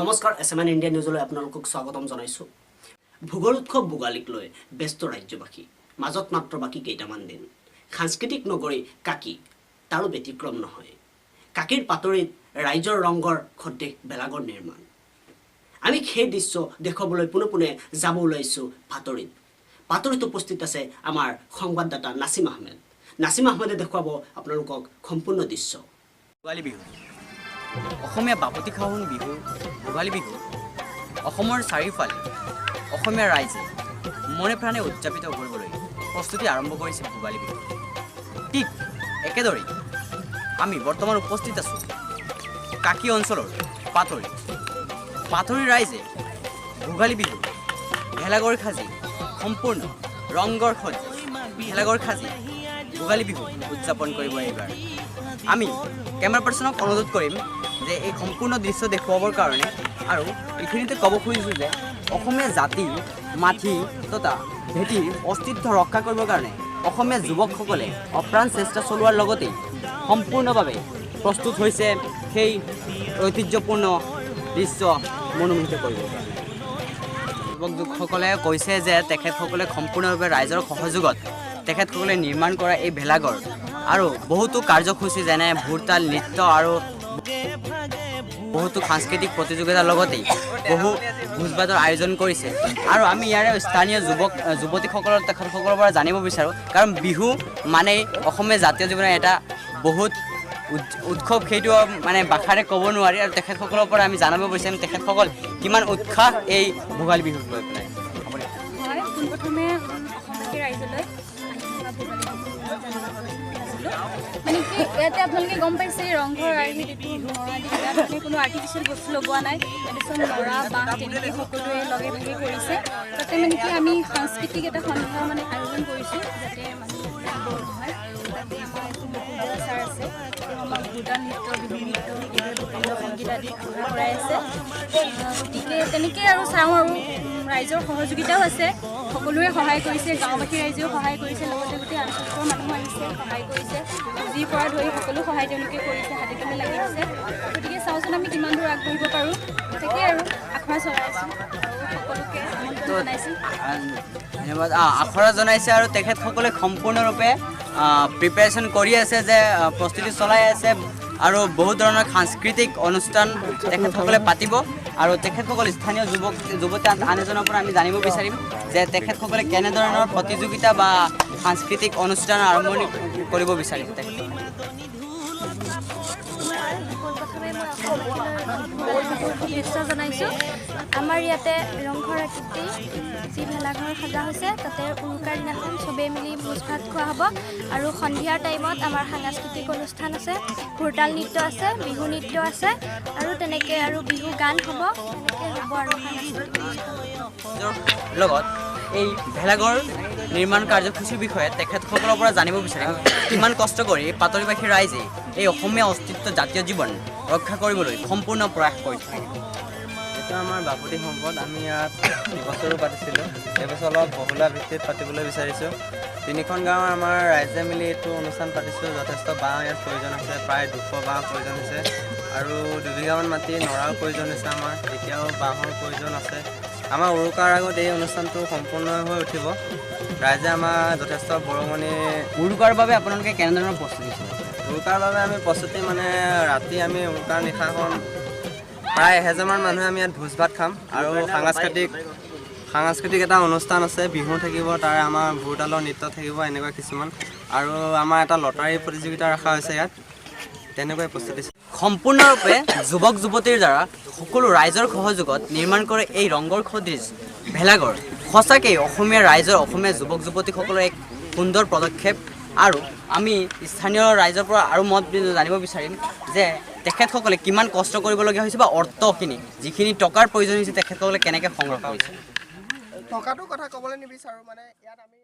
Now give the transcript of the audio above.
নমস্কাৰ SMN India নিউজলৈ আপোনালোকক স্বাগতম জনাইছোঁ। ভূগোল উৎসৱ ভোগালীক লৈ ব্যস্ত ৰাজ্যবাসী, মাজত মাত্ৰ বাকী কেইটামান দিন। সাংস্কৃতিক নগৰী কাকি তাৰো ব্যতিক্ৰম নহয়। কাকিৰ পাতৰিত ৰাইজৰ ৰংঘৰ সদৃশ ভেলাঘৰ নিৰ্মাণ। আমি সেই দৃশ্য দেখুৱাবলৈ পোনে যাব ওলাইছোঁ পাতৰিত। পাতৰিত উপস্থিত আছে আমাৰ সংবাদদাতা নাছিম আহমেদ। নাছিম আহমেদে দেখুৱাব আপোনালোকক সম্পূৰ্ণ দৃশ্য। ভোগালী বিহু অসমীয়া বাপতি সাহোন বিহু ভোগালী বিহু অসমৰ চাৰিওফালে অসমীয়া ৰাইজে মনে প্ৰাণে উদযাপিত কৰিবলৈ প্ৰস্তুতি আৰম্ভ কৰিছে ভোগালী বিহু। ঠিক একেদৰেই আমি বৰ্তমান উপস্থিত আছোঁ কাকি অঞ্চলৰ পাতৰি ৰাইজে ভোগালী বিহু ভেলাঘৰ সাজি সম্পূৰ্ণ ৰংঘৰ সজি ভেলাঘৰ সাজি ভোগালী বিহু উদযাপন কৰিব। এইবাৰ আমি কেমেৰা পাৰ্চনক অনুৰোধ কৰিম যে এই সম্পূৰ্ণ দৃশ্য দেখুৱাবৰ কাৰণে, আৰু এইখিনিতে ক'ব খুজিছোঁ যে অসমীয়া জাতি মাটি তথা ভেটিৰ অস্তিত্ব ৰক্ষা কৰিবৰ কাৰণে অসমীয়া যুৱকসকলে অপ্ৰাণ চেষ্টা চলোৱাৰ লগতেই সম্পূৰ্ণভাৱে প্ৰস্তুত হৈছে সেই ঐতিহ্যপূৰ্ণ দৃশ্য মনোমোহিত কৰিব কাৰণে। যুৱকসকলে কৈছে যে তেখেতসকলে সম্পূৰ্ণভাৱে ৰাইজৰ সহযোগত তেখেতসকলে নিৰ্মাণ কৰা এই ভেলাঘৰ আৰু বহুতো কাৰ্যসূচী যেনে ভোৰতাল নৃত্য আৰু বহুতো সাংস্কৃতিক প্ৰতিযোগিতাৰ লগতেই বহু ভোজ ভাতৰ আয়োজন কৰিছে। আৰু আমি ইয়াৰে স্থানীয় যুৱতীসকলৰ তেখেতসকলৰ পৰা জানিব বিচাৰোঁ, কাৰণ বিহু মানে অসমীয়া জাতীয় জীৱনৰ এটা বহুত উৎসৱ, সেইটো মানে ভাষাৰে ক'ব নোৱাৰি। আৰু তেখেতসকলৰ পৰা আমি জানিব বিচাৰিম তেখেতসকল কিমান উৎসাহ এই ভোগালী বিহুক লৈ পেলাই। হয়, পোনপ্ৰথমে অসমবাসী ৰাইজলৈ মানে কি ইয়াতে আপোনালোকে গম পাইছে ৰংঘৰ আৰ্হিত এইটো নৰা দি ইয়াত কোনো আৰ্টিফিচিয়েল বস্তু লগোৱা নাই। এইটো চব নৰা বাঁহ তেনেকৈ সকলোৱে লগে ভাগে কৰিছে। তাতে মানে কি আমি সাংস্কৃতিক এটা সন্ধিয়া মানে আয়োজন কৰিছোঁ যাতে মানুহবোৰ বৰ নহয়। তাতে আমাৰ এইটো ছাৰ আছে, আমাক ভোৰতাল নৃত্য, বিহু নৃত্য, ভূপেন্দ্ৰ সংগীত আদি কৰাই আছে। গতিকে তেনেকৈ আৰু চাওঁ, আৰু ৰাইজৰ সহযোগিতাও আছে, সকলোৱে সহায় কৰিছে, গাঁওবাসী ৰাইজেও সহায় কৰিছে, লগতে গোটেই আঞ্চলিকৰ মানুহ আহিছে সহায় কৰিছে, পুঁজিৰ পৰা ধৰি সকলো সহায় তেওঁলোকে কৰিছে, হাতে কামে লাগি আছে। গতিকে চাওঁচোন আমি কিমান দূৰ আগবাঢ়িব পাৰোঁ। তাকেই আৰু আখৰা চলাইছোঁ আৰু সকলোকে আমন্ত্ৰণ জনাইছোঁ। ধন্যবাদ। আখৰা জনাইছে আৰু তেখেতসকলে সম্পূৰ্ণৰূপে প্ৰিপেৰেশ্যন কৰি আছে, যে প্ৰস্তুতি চলাই আছে, আৰু বহু ধৰণৰ সাংস্কৃতিক অনুষ্ঠান তেখেতসকলে পাতিব। আৰু তেখেতসকল স্থানীয় যুৱতী আন এজনৰ পৰা আমি জানিব বিচাৰিম যে তেখেতসকলে কেনেধৰণৰ প্ৰতিযোগিতা বা সাংস্কৃতিক অনুষ্ঠান আৰম্ভণি কৰিব বিচাৰিম। শুভেচ্ছা জনাইছোঁ। আমাৰ ইয়াতে ৰংঘৰ আকৃতি যি ভেলাঘৰ সজা হৈছে, তাতে উৰুকাৰ দিনাখন চবেই মিলি ভোজ ভাত খোৱা হ'ব। আৰু সন্ধিয়াৰ টাইমত আমাৰ সাংস্কৃতিক অনুষ্ঠান আছে, ভোৰতাল নৃত্য আছে, বিহু নৃত্য আছে, আৰু তেনেকৈ আৰু বিহু গান হ'ব, তেনেকৈ হ'ব আৰু সাংস্কৃতিক লগত এই ভেলাঘৰ নিৰ্মাণ কাৰ্যসূচীৰ বিষয়ে তেখেতসকলৰ পৰা জানিব বিচাৰিম কিমান কষ্ট কৰি পাতৰিবাসী ৰাইজে এই অসমীয়া অস্তিত্ব জাতীয় জীৱন ৰক্ষা কৰিবলৈ সম্পূৰ্ণ প্ৰয়াস কৰিছে। এইটো আমাৰ বাপতি সম্পদ। আমি ইয়াত এবছৰো পাতিছিলোঁ, এইবছৰ অলপ বহুলা ভিত্তিত পাতিবলৈ বিচাৰিছোঁ। 3খন গাঁৱৰ আমাৰ ৰাইজে মিলি এইটো অনুষ্ঠান পাতিছোঁ। যথেষ্ট বাঁহ ইয়াত প্ৰয়োজন আছে, প্ৰায় 200 বাঁহ প্ৰয়োজন হৈছে, আৰু 2 বিঘামান মাটি নৰাৰ প্ৰয়োজন হৈছে। আমাৰ এতিয়াও বাঁহৰ প্ৰয়োজন আছে। আমাৰ উৰুকাৰ আগত এই অনুষ্ঠানটো সম্পূৰ্ণ হৈ উঠিব। ৰাইজে আমাৰ যথেষ্ট বৰঙণি। উৰুকাৰ বাবে আপোনালোকে কেনেধৰণৰ প্ৰস্তুতি চলাইছে? উৰুকাৰ বাবে আমি প্ৰস্তুতি মানে ৰাতি আমি উৰুকাৰ নিশাখন প্ৰায় 1000মান মানুহে আমি ইয়াত ভোজ ভাত খাম, আৰু সাংস্কৃতিক এটা অনুষ্ঠান আছে, বিহু থাকিব, তাৰে আমাৰ ভোৰতালৰ নৃত্য থাকিব, এনেকুৱা কিছুমান, আৰু আমাৰ এটা লটাৰী প্ৰতিযোগিতা ৰখা হৈছে ইয়াত। তেনেকুৱাই প্ৰস্তুতি সম্পূৰ্ণৰূপে যুৱক যুৱতীৰ দ্বাৰা সকলো ৰাইজৰ সহযোগত নিৰ্মাণ কৰে এই ৰংঘৰ সদৃশ ভেলাঘৰ সঁচাকেই অসমীয়া ৰাইজৰ, অসমীয়া যুৱক যুৱতীসকলৰ এক সুন্দৰ পদক্ষেপ। আৰু আমি স্থানীয় ৰাইজৰ পৰা আৰু মত জানিব বিচাৰিম যে তেখেতসকলে কিমান কষ্ট কৰিবলগীয়া হৈছে, বা অৰ্থখিনি যিখিনি টকাৰ প্ৰয়োজন হৈছে তেখেতসকলে কেনেকৈ সংগ্ৰহ কৰিছে। টকাটোৰ কথা ক'বলৈ নিবিচাৰোঁ, মানে ইয়াত আমি